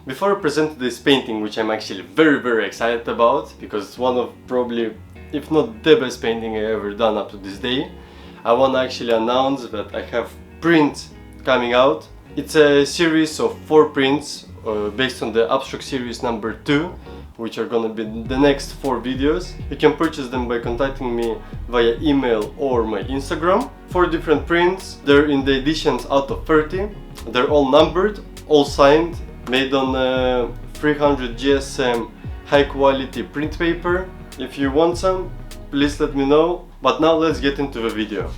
Before I present this painting, which I'm actually very excited about, because it's one of probably, if not the best painting I ever done up to this day, I want to actually announce that I have prints coming out. It's a series of 4 prints based on the abstract series number 2, which are gonna be the next 4 videos. You can purchase them by contacting me via email or my Instagram. 4 different prints, they're in the editions out of 30. They're all numbered, all signed, made on 300 GSM high quality print paper. If you want some, please let me know. But now let's get into the video.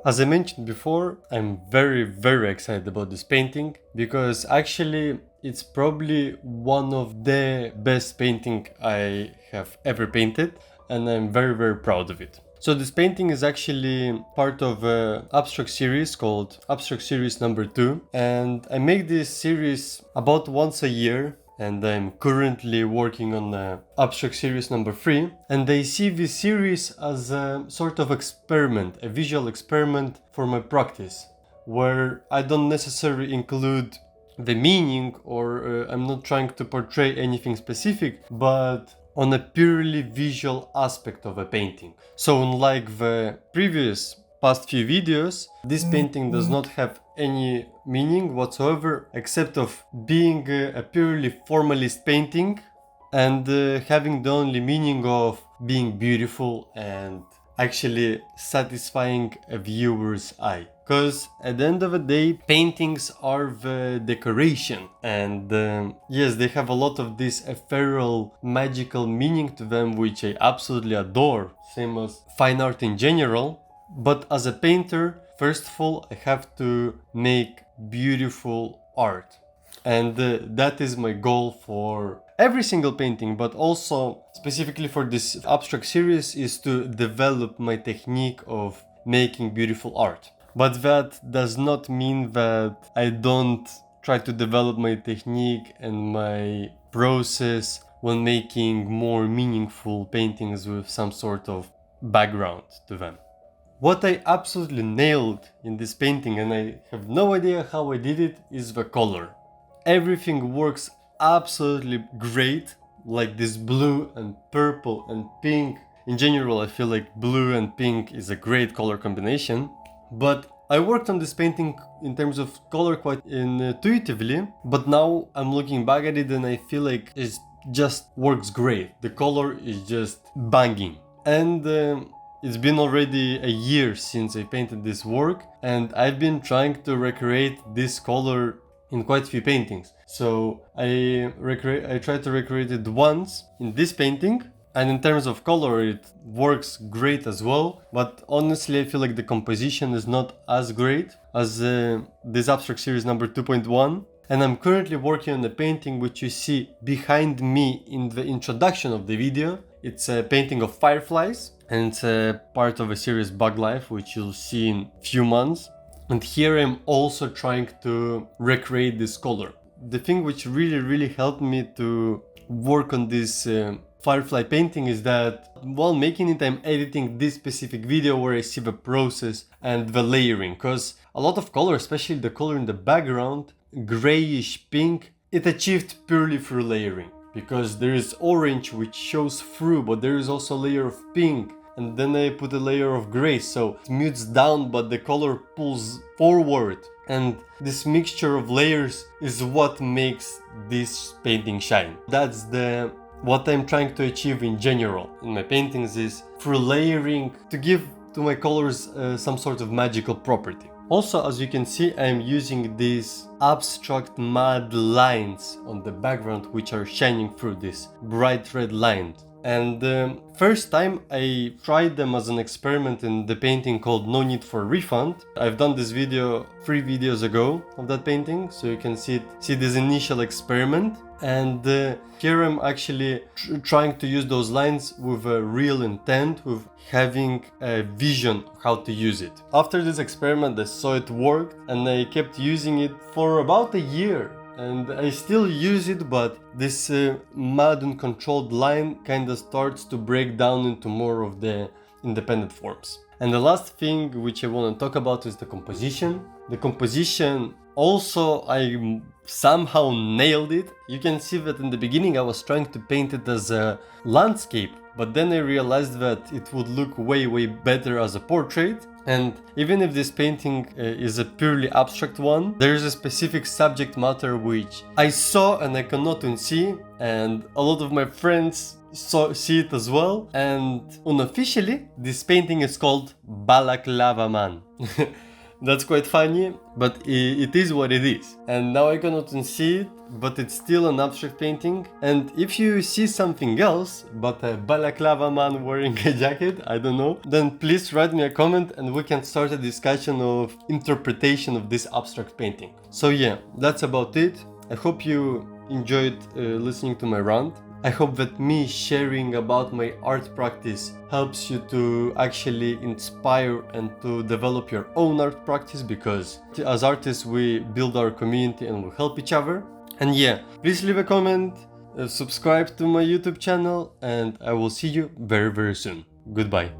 As I mentioned before, I'm very excited about this painting because actually it's probably one of the best painting I have ever painted, and I'm very proud of it. So this painting is actually part of an abstract series called Abstract Series number 2, and I make this series about once a year. And I'm currently working on Abstract Series number 3, and I see this series as a sort of experiment, a visual experiment for my practice, where I don't necessarily include the meaning or I'm not trying to portray anything specific, but on a purely visual aspect of a painting. So unlike the previous past few videos, this painting does not have any meaning whatsoever except of being a purely formalist painting and having the only meaning of being beautiful and actually satisfying a viewer's eye. Because at the end of the day, paintings are the decoration, and yes, they have a lot of this ethereal, magical meaning to them, which I absolutely adore, same as fine art in general. But as a painter, first of all, I have to make beautiful art. And that is my goal for every single painting, but also specifically for this abstract series is to develop my technique of making beautiful art. But that does not mean that I don't try to develop my technique and my process when making more meaningful paintings with some sort of background to them. What I absolutely nailed in this painting, and I have no idea how I did it, is the color. Everything works absolutely great, like this blue and purple and pink. In general, I feel like blue and pink is a great color combination. But I worked on this painting in terms of color quite intuitively, but now I'm looking back at it and I feel like it just works great. The color is just banging. And it's been already a year since I painted this work, and I've been trying to recreate this color in quite a few paintings. So I tried to recreate it once in this painting, and in terms of color it works great as well, but honestly I feel like the composition is not as great as this abstract series number 2.1. And I'm currently working on a painting which you see behind me in the introduction of the video. It's a painting of fireflies, and it's a part of a series Bug Life, which you'll see in few months. And here I'm also trying to recreate this color. The thing which really helped me to work on this firefly painting is that while making it, I'm editing this specific video where I see the process and the layering, because a lot of color, especially the color in the background, grayish pink, it achieved purely through layering, because there is orange which shows through, but there is also a layer of pink, and then I put a layer of gray, so it mutes down but the color pulls forward, and this mixture of layers is what makes this painting shine. That's what I'm trying to achieve in general in my paintings, is through layering to give to my colors some sort of magical property. Also, as you can see, I'm using these abstract mad lines on the background which are shining through this bright red line. And first time I tried them as an experiment in the painting called No Need for Refund. I've done this video 3 videos ago of that painting, so you can see this initial experiment. And here I'm actually trying to use those lines with a real intent, with having a vision of how to use it. After this experiment I saw it worked, and I kept using it for about a year. And I still use it, but this mad and controlled line kind of starts to break down into more of the independent forms. And the last thing which I want to talk about is the composition. The composition also, I somehow nailed it. You can see that in the beginning I was trying to paint it as a landscape, but then I realized that it would look way better as a portrait. And even if this painting is a purely abstract one, there is a specific subject matter which I saw and I cannot unsee, and a lot of my friends see it as well. And unofficially, this painting is called Balaclava Man. That's quite funny, but it is what it is. And now I cannot unsee it, but it's still an abstract painting. And if you see something else, but a balaclava man wearing a jacket, I don't know, then please write me a comment and we can start a discussion of interpretation of this abstract painting. So yeah, that's about it. I hope you enjoyed listening to my rant. I hope that me sharing about my art practice helps you to actually inspire and to develop your own art practice, because as artists we build our community and we help each other. And yeah, please leave a comment, subscribe to my YouTube channel, and I will see you very soon. Goodbye.